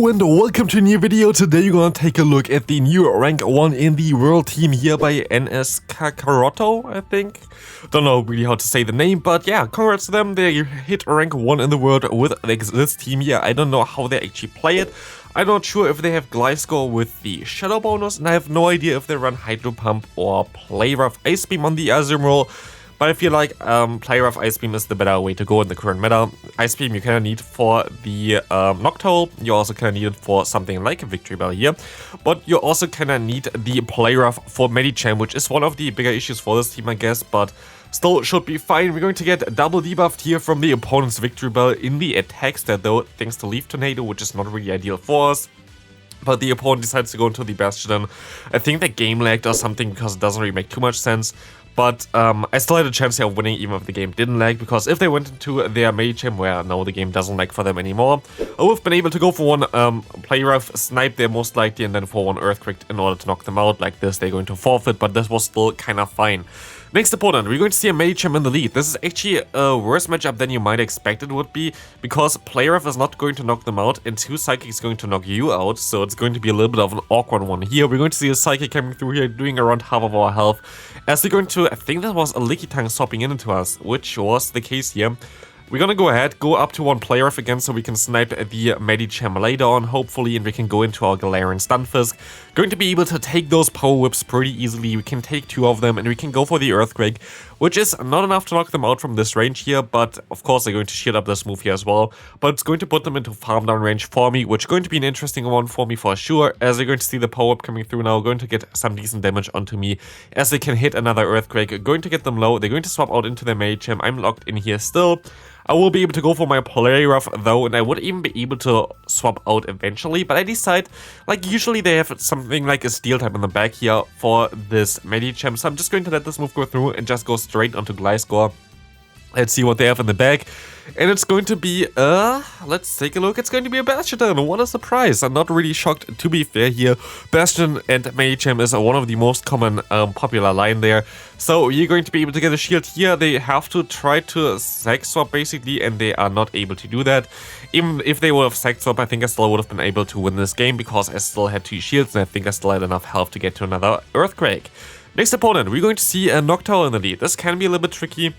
Hello and welcome to a new video. Today we're gonna take a look at the new rank 1 in the world team here by NS Kakaroto, I think. Don't know really how to say the name, but yeah, congrats to them. They hit rank 1 in the world with this team here. I don't know how they actually play it. I'm not sure if they have glide score with the shadow bonus, and I have no idea if they run Hydro Pump or Play Rough Ice Beam on the Azumarill. But I feel like Play Rough Ice Beam is the better way to go in the current meta. Ice Beam you kind of need for the Noctowl, you also kind of need it for something like a Victory Bell here. But you also kind of need the Play Rough for MEWeedle, which is one of the bigger issues for this team, I guess, but still should be fine. We're going to get double debuffed here from the opponent's Victory Bell in the attack stat though, thanks to Leaf Tornado, which is not really ideal for us. But the opponent decides to go into the Bastion. I think the game lagged or something because it doesn't really make too much sense. But I still had a chance here of winning even if the game didn't lag, because if they went into their MEWeedle, where now the game doesn't lag for them anymore, I would have been able to go for one Play Rough, snipe there most likely, and then for one Earthquake in order to knock them out. Like this, they're going to forfeit, but this was still kind of fine. Next opponent, we're going to see a MEWeedle in the lead. This is actually a worse matchup than you might expect it would be, because Play Rough is not going to knock them out, and 2 Psychic is going to knock you out, so it's going to be a little bit of an awkward one here. We're going to see a Psychic coming through here, doing around half of our health, as they're going to, I think that was a LilyNiRiain swapping into us, which was the case here. We're gonna go ahead, go up to one Play Rough again so we can snipe the MEWeedle later on, hopefully, and we can go into our Galarian Stunfisk. Going to be able to take those Power Whips pretty easily. We can take 2 of them and we can go for the Earthquake, which is not enough to knock them out from this range here, but of course they're going to shield up this move here as well. But it's going to put them into farm down range for me, which is going to be an interesting one for me for sure, as you're going to see the Power Whip coming through now, going to get some decent damage onto me, as they can hit another Earthquake, going to get them low. They're going to swap out into their MEWeedle. I'm locked in here still. I will be able to go for my Play Rough though, and I would even be able to swap out eventually, but I decide, like usually they have something like a Steel type in the back here for this MEWeedle, so I'm just going to let this move go through and just go straight onto Gliscor. Let's see what they have in the bag. And it's going to be, let's take a look. It's going to be a Bastion. What a surprise. I'm not really shocked, to be fair here. Bastion and MEWeedle is one of the most common popular line there. So you're going to be able to get a shield here. They have to try to sack swap basically, and they are not able to do that. Even if they would have sack swap, I think I still would have been able to win this game, because I still had 2 shields and I think I still had enough health to get to another Earthquake. Next opponent, we're going to see a Noctowl in the lead. This can be a little bit tricky.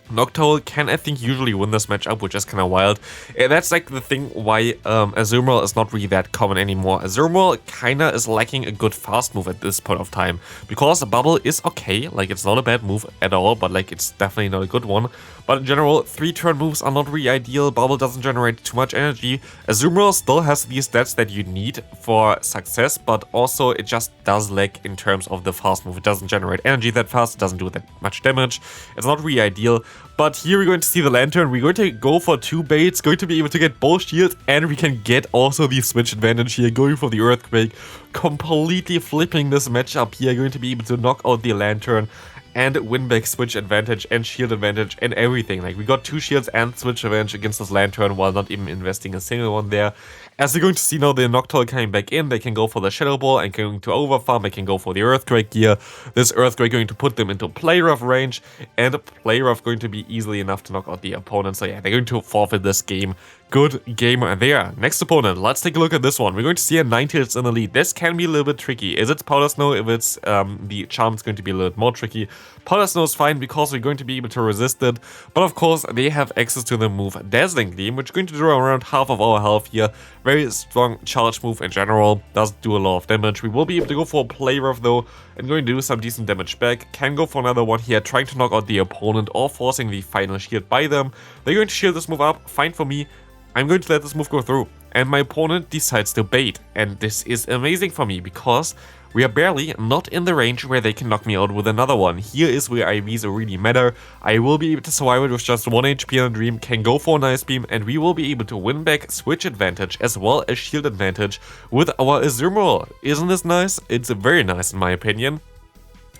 Noctowl can, I think, usually win this matchup, which is kind of wild. And that's like the thing why Azumarill is not really that common anymore. Azumarill kind of is lacking a good fast move at this point of time, because Bubble is okay, like it's not a bad move at all, but like it's definitely not a good one. But in general, 3-turn moves are not really ideal. Bubble doesn't generate too much energy. Azumarill still has these stats that you need for success, but also it just does lack in terms of the fast move. It doesn't generate energy that fast, it doesn't do that much damage. It's not really ideal. But here we're going to see the Lantern. We're going to go for 2 baits, going to be able to get both shields, and we can get also the switch advantage here, going for the Earthquake, completely flipping this matchup here, going to be able to knock out the Lantern and win back switch advantage and shield advantage and everything. Like, we got 2 shields and switch advantage against this Lantern while not even investing a single one there. As you're going to see now, the Noctowl coming back in, they can go for the Shadow Ball and going to overfarm, they can go for the Earthquake here. This Earthquake going to put them into Play Rough range, and Play Rough going to be easily enough to knock out the opponent. So yeah, they're going to forfeit this game. Good game there. Next opponent, let's take a look at this one. We're going to see a Ninetales in the lead. This can be a little bit tricky. Is it Powder Snow? If it's the Charm, it's going to be a little bit more tricky. Powder Snow is fine because we're going to be able to resist it. But of course, they have access to the move Dazzling Gleam, which is going to draw around half of our health here. Very strong charge move in general. Does do a lot of damage. We will be able to go for a Play Rough though, and going to do some decent damage back. Can go for another one here, trying to knock out the opponent or forcing the final shield by them. They're going to shield this move up. Fine for me. I'm going to let this move go through, and my opponent decides to bait, and this is amazing for me because we are barely not in the range where they can knock me out with another one. Here is where IVs really matter. I will be able to survive it with just 1 HP on a Dream, can go for an Ice Beam, and we will be able to win back switch advantage as well as shield advantage with our Azumarill. Isn't this nice? It's very nice in my opinion.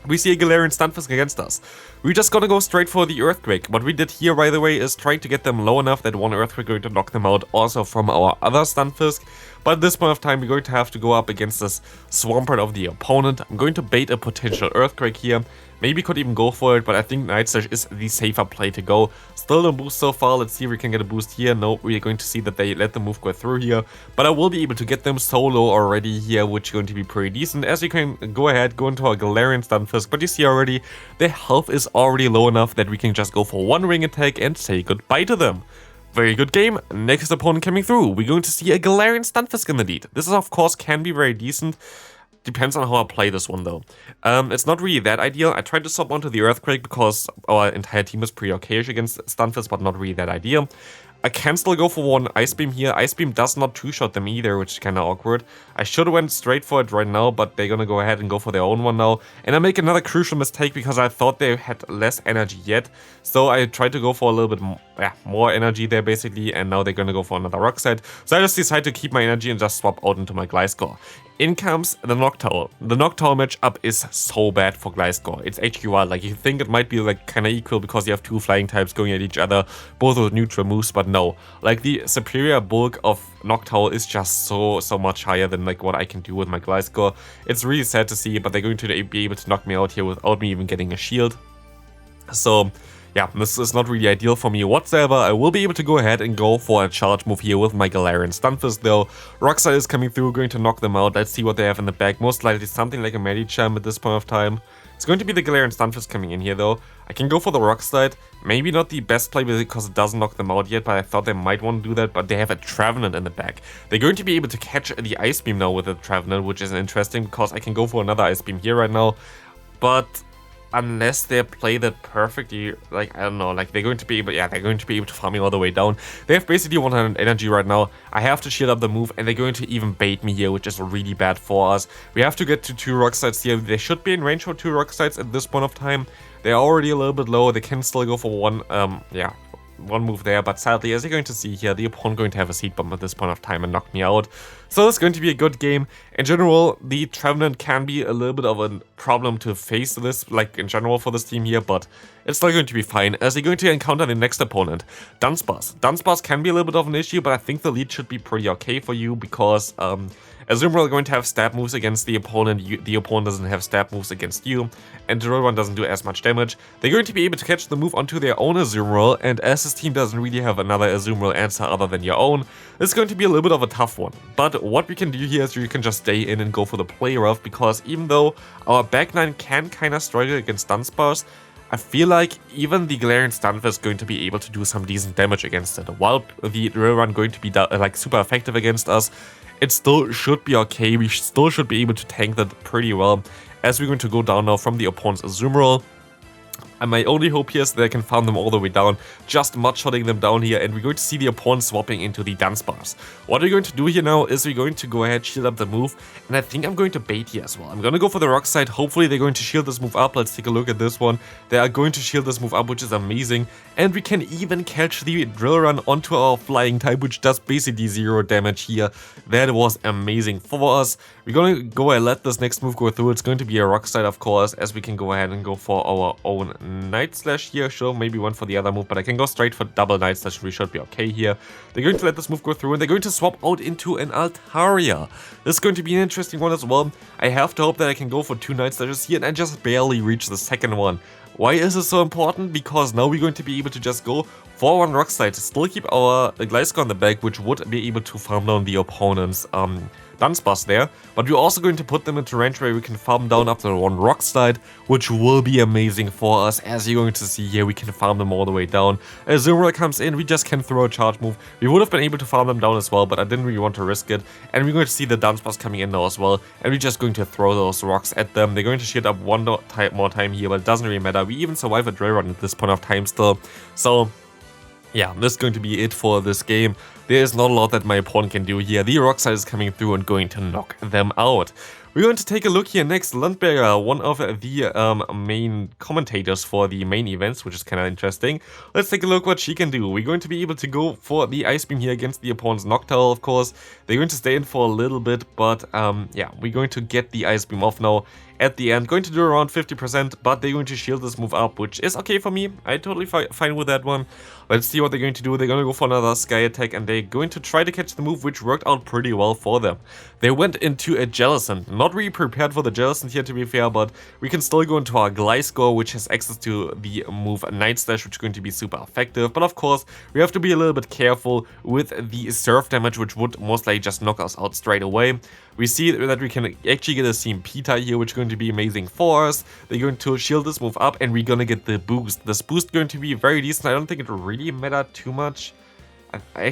We see a Galarian Stunfisk against us. We're just gonna go straight for the Earthquake. What we did here, by the way, is trying to get them low enough that one Earthquake going to knock them out also from our other Stunfisk. But at this point of time, we're going to have to go up against this Swampert of the opponent. I'm going to bait a potential Earthquake here. Maybe could even go for it, but I think Night Slash is the safer play to go. Still no boost so far. Let's see if we can get a boost here. No, we're going to see that they let the move go through here. But I will be able to get them solo already here, which is going to be pretty decent. As you can go ahead, go into our Galarian Stunfisk. But you see already, their health is already low enough that we can just go for one ring attack and say goodbye to them. Very good game. Next opponent coming through. We're going to see a Galarian Stunfisk in the lead. This is, of course, can be very decent. Depends on how I play this one though. It's not really that ideal. I tried to swap onto the Earthquake because our entire team is pretty okay against Stunfisk, but not really that ideal. I can still go for one Ice Beam here. Ice Beam does not two-shot them either, which is kind of awkward. I should have went straight for it right now, but they're gonna go ahead and go for their own one now. And I make another crucial mistake because I thought they had less energy yet. So I tried to go for a little bit more energy there basically, and now they're gonna go for another Rock Slide. So I just decided to keep my energy and just swap out into my Gliscor. In comes the Noctowl. The Noctowl matchup is so bad for Gliscor. It's HQR, like you think it might be like kind of equal because you have two flying types going at each other, both with neutral moves, but no. Like the superior bulk of Noctowl is just so much higher than like what I can do with my Gliscor. It's really sad to see, but they're going to be able to knock me out here without me even getting a shield. So yeah, this is not really ideal for me whatsoever. I will be able to go ahead and go for a charge move here with my Galarian Stunfisk though. Rock Slide is coming through, going to knock them out. Let's see what they have in the back. Most likely something like a Medicham at this point of time. It's going to be the Galarian Stunfisk coming in here though. I can go for the Rock Slide. Maybe not the best play because it doesn't knock them out yet, but I thought they might want to do that. But they have a Trevenant in the back. They're going to be able to catch the Ice Beam now with the Trevenant, which is interesting because I can go for another Ice Beam here right now. But unless they play that perfectly, like, I don't know, like, they're going to be able, yeah, they're going to be able to farm me all the way down. They have basically 100 energy right now. I have to shield up the move, and they're going to even bait me here, which is really bad for us. We have to get to 2 Rock Slides here. They should be in range for 2 Rock Slides at this point of time. They're already a little bit low. They can still go for one move there, but sadly, as you're going to see here, the opponent going to have a Seed Bomb at this point of time and knock me out. So it's going to be a good game. In general, the Trevenant can be a little bit of a problem to face this, like in general for this team here, but it's still going to be fine, as you're going to encounter the next opponent, Dunsparce. Dunsparce can be a little bit of an issue, but I think the lead should be pretty okay for you, because Azumarill going to have stab moves against the opponent, the opponent doesn't have stab moves against you, and the real one doesn't do as much damage. They're going to be able to catch the move onto their own Azumarill, and as this team doesn't really have another Azumarill answer other than your own, it's going to be a little bit of a tough one. But what we can do here is you can just stay in and go for the play rough, because even though our back 9 can kind of struggle against Dunsparce, I feel like even the Galarian Stunfisk is going to be able to do some decent damage against it. While the real run going to be like super effective against us, it still should be okay. We still should be able to tank that pretty well, as we're going to go down now from the opponent's Azumarill. And my only hope here is that I can farm them all the way down, just mud-shotting them down here, and we're going to see the opponent swapping into the Dunsparce. What we're going to do here now is we're going to go ahead, shield up the move, and I think I'm going to bait here as well. I'm going to go for the Rock Slide. Hopefully they're going to shield this move up. Let's take a look at this one. They are going to shield this move up, which is amazing, and we can even catch the Drill Run onto our Flying type, which does basically 0 damage here. That was amazing for us. We're going to go and let this next move go through. It's going to be a Rock Slide, of course, as we can go ahead and go for our own Night Slash here. Sure, maybe one for the other move, but I can go straight for double Night Slash. We should be okay here. They're going to let this move go through, and they're going to swap out into an Altaria. This is going to be an interesting one as well. I have to hope that I can go for 2 Night Slashes here, and I just barely reach the second one. Why is it so important? Because now we're going to be able to just go for 1 Rock Slide to still keep our Gliscor on the back, which would be able to farm down the opponent's Dunsparce there, but we're also going to put them into range where we can farm down after 1 Rock Slide, which will be amazing for us. As you're going to see here, we can farm them all the way down. As Azumarill comes in, we just can throw a charge move. We would have been able to farm them down as well, but I didn't really want to risk it. And we're going to see the Dunsparce coming in now as well, and we're just going to throw those rocks at them. They're going to shield up one more time here, but it doesn't really matter. We even survive a Drill Run at this point of time still. So yeah, this is going to be it for this game. There is not a lot that my opponent can do here. The Rock Slide is coming through and going to knock them out. We're going to take a look here next. Lundberger, one of the main commentators for the main events, which is kind of interesting. Let's take a look what she can do. We're going to be able to go for the Ice Beam here against the opponent's Noctowl, of course. They're going to stay in for a little bit, but yeah, we're going to get the Ice Beam off now. At the end, going to do around 50%, but they're going to shield this move up, which is okay for me. I'm totally fine with that one. Let's see what they're going to do. They're going to go for another Sky Attack, and they're going to try to catch the move, which worked out pretty well for them. They went into a Jellicent. Not really prepared for the Jellicent here, to be fair, but we can still go into our Gliscor, which has access to the move Night Slash, which is going to be super effective. But of course, we have to be a little bit careful with the surf damage, which would most likely just knock us out straight away. We see that we can actually get a CMP tie here, which is going to be amazing for us. They're going to shield this move up, and we're going to get the boost. This boost is going to be very decent. I don't think it really mattered too much. I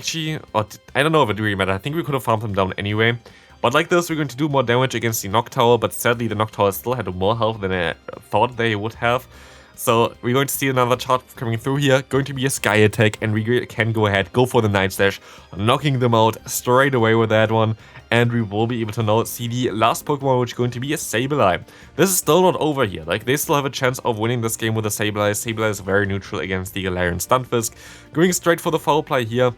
don't know if it really mattered. I think we could have farmed them down anyway. But like this, we're going to do more damage against the Noctowl, but sadly the Noctowl still had more health than I thought they would have. So we're going to see another charge coming through here, going to be a Sky Attack, and we can go ahead, go for the Night Slash, knocking them out straight away with that one. And we will be able to now see the last Pokemon, which is going to be a Sableye. This is still not over here, like they still have a chance of winning this game with a Sableye. Sableye is very neutral against the Galarian Stunfisk. Going straight for the Foul Play here.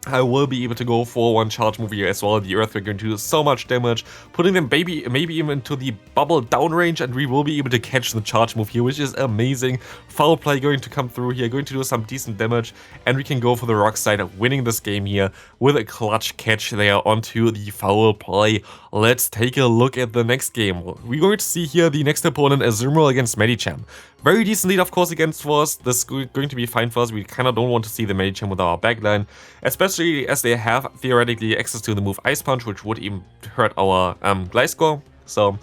I will be able to go for one charge move here as well. The Earthquake going to do so much damage, putting them maybe even into the bubble down range, and we will be able to catch the charge move here, which is amazing. Foul Play going to come through here, going to do some decent damage, and we can go for the Rock Slide, winning this game here with a clutch catch there onto the Foul Play. Let's take a look at the next game. We're going to see here the next opponent, Azumarill against Medicham. Very decent lead, of course, against us. This is going to be fine for us. We kind of don't want to see the Medicham with our backline, especially as they have theoretically access to the move Ice Punch, which would even hurt our Gliscor. So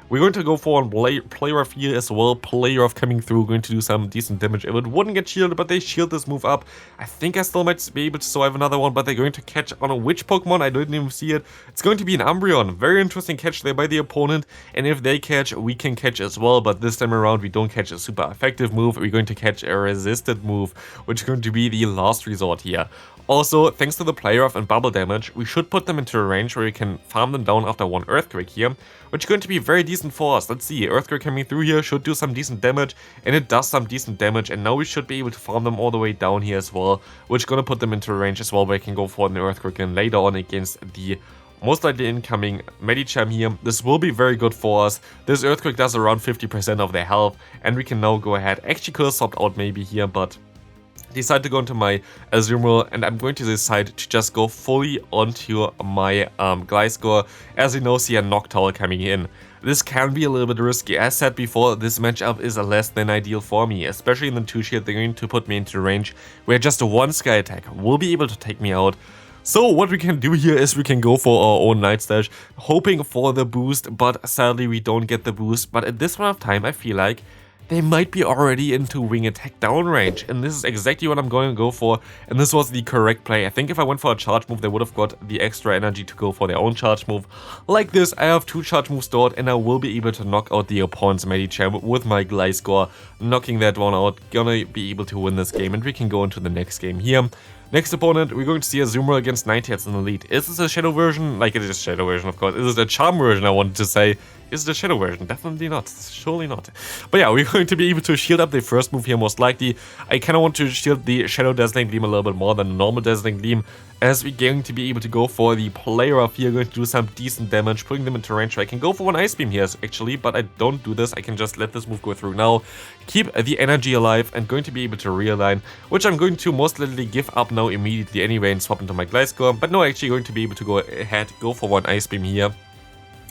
we're going to go for a Play Rough here as well. Play Rough coming through, going to do some decent damage. If it wouldn't get shielded, but they shield this move up, I think I still might be able to survive another one, but they're going to catch on a which Pokemon? I didn't even see it. It's going to be an Umbreon. Very interesting catch there by the opponent, and if they catch, we can catch as well, but this time around we don't catch a super effective move. We're going to catch a resisted move, which is going to be the last resort here. Also, thanks to the Play Rough and Bubble damage, we should put them into a range where we can farm them down after one Earthquake here, which is going to be very decent for us. Let's see, Earthquake coming through here should do some decent damage, and it does some decent damage, and now we should be able to farm them all the way down here as well, which is going to put them into a range as well where we can go for an Earthquake and later on against the most likely incoming Medicham here. This will be very good for us. This Earthquake does around 50% of their health, and we can now go ahead. Actually could have swapped out maybe here, but decide to go into my Azumarill, and I'm going to decide to just go fully onto my Gliscor, as you know, see a Noctowl coming in. This can be a little bit risky. As said before, this matchup is less than ideal for me, especially in the 2-shield. They're going to put me into range where just a one Sky Attack will be able to take me out. So what we can do here is we can go for our own Night Slash, hoping for the boost, but sadly we don't get the boost. But at this point of time, I feel like they might be already into Wing Attack downrange, and this is exactly what I'm going to go for, and this was the correct play. I think if I went for a charge move, they would have got the extra energy to go for their own charge move. Like this, I have 2 charge moves stored, and I will be able to knock out the opponent's Medicham with my Gliscor, knocking that one out. Gonna be able to win this game, and we can go into the next game here. Next opponent, we're going to see Azumarill against Nighthats in the lead. Is this a Shadow version? Like, it is a Shadow version, of course. Is it a Charm version, I wanted to say? Is it a Shadow version? Definitely not. Surely not. But yeah, we're going to be able to shield up the first move here, most likely. I kind of want to shield the Shadow Dazzling Gleam a little bit more than the normal Dazzling Gleam, as we're going to be able to go for the Play Rough here, going to do some decent damage, putting them into range. I can go for one Ice Beam here, actually, but I don't do this. I can just let this move go through now, keep the energy alive, and going to be able to realign, which I'm going to most likely give up now immediately anyway and swap into my Gliscor. But no, actually going to be able to go ahead, go for one Ice Beam here.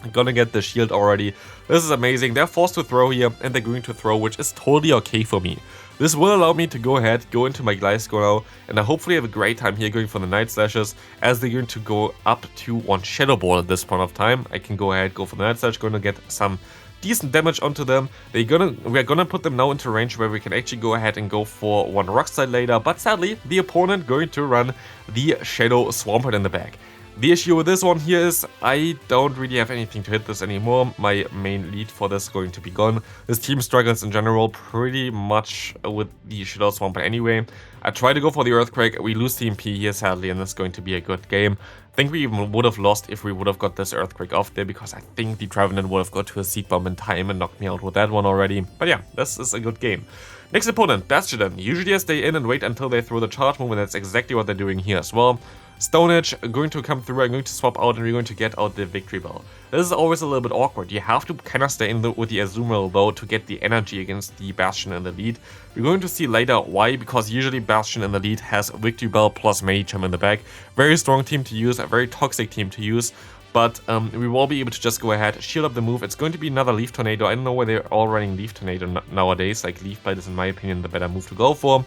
I'm gonna get the shield already. This is amazing. They're forced to throw here, and they're going to throw, which is totally okay for me. This will allow me to go ahead, go into my Gliscor now, and I hopefully have a great time here going for the Night Slashes, as they're going to go up to one Shadow Ball at this point of time. I can go ahead, go for the Night Slash, gonna get some decent damage onto them. We're gonna put them now into range where we can actually go ahead and go for one Rock Slide later, but sadly, the opponent going to run the Shadow Swampert in the back. The issue with this one here is I don't really have anything to hit this anymore. My main lead for this is going to be gone. This team struggles in general pretty much with the Shadow Swampert anyway. I try to go for the Earthquake. We lose TMP here sadly, and this is going to be a good game. I think we even would have lost if we would have got this Earthquake off there, because I think the Trevenant would have got to a Seed Bomb in time and knocked me out with that one already. But yeah, this is a good game. Next opponent, Bastion. Usually I stay in and wait until they throw the charge move, and that's exactly what they're doing here as well. Stone Edge going to come through, I'm going to swap out and we're going to get out the Victory Bell. This is always a little bit awkward. You have to kind of stay in with the Azumarill though to get the energy against the Bastion in the lead. We're going to see later why, because usually Bastion in the lead has Victory Bell plus Medicham in the back. Very strong team to use, a very toxic team to use. But we will be able to just go ahead, shield up the move. It's going to be another Leaf Tornado. I don't know why they're all running Leaf Tornado nowadays. Like, Leaf Blade is, in my opinion, the better move to go for.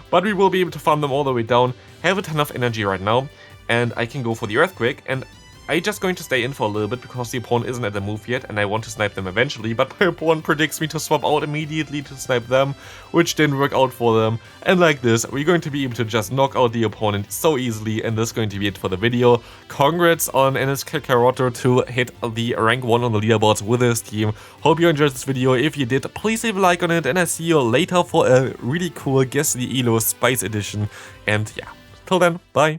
But we will be able to farm them all the way down. Have a ton of energy right now. And I can go for the Earthquake. And I'm just going to stay in for a little bit because the opponent isn't at the move yet. And I want to snipe them eventually. But my opponent predicts me to swap out immediately to snipe them, which didn't work out for them. And like this, we're going to be able to just knock out the opponent so easily. And this is going to be it for the video. Congrats on NS Kakaroto to hit the rank 1 on the leaderboards with his team. Hope you enjoyed this video. If you did, please leave a like on it. And I see you later for a really cool Guess the Elo Spice Edition. And yeah, till then, bye.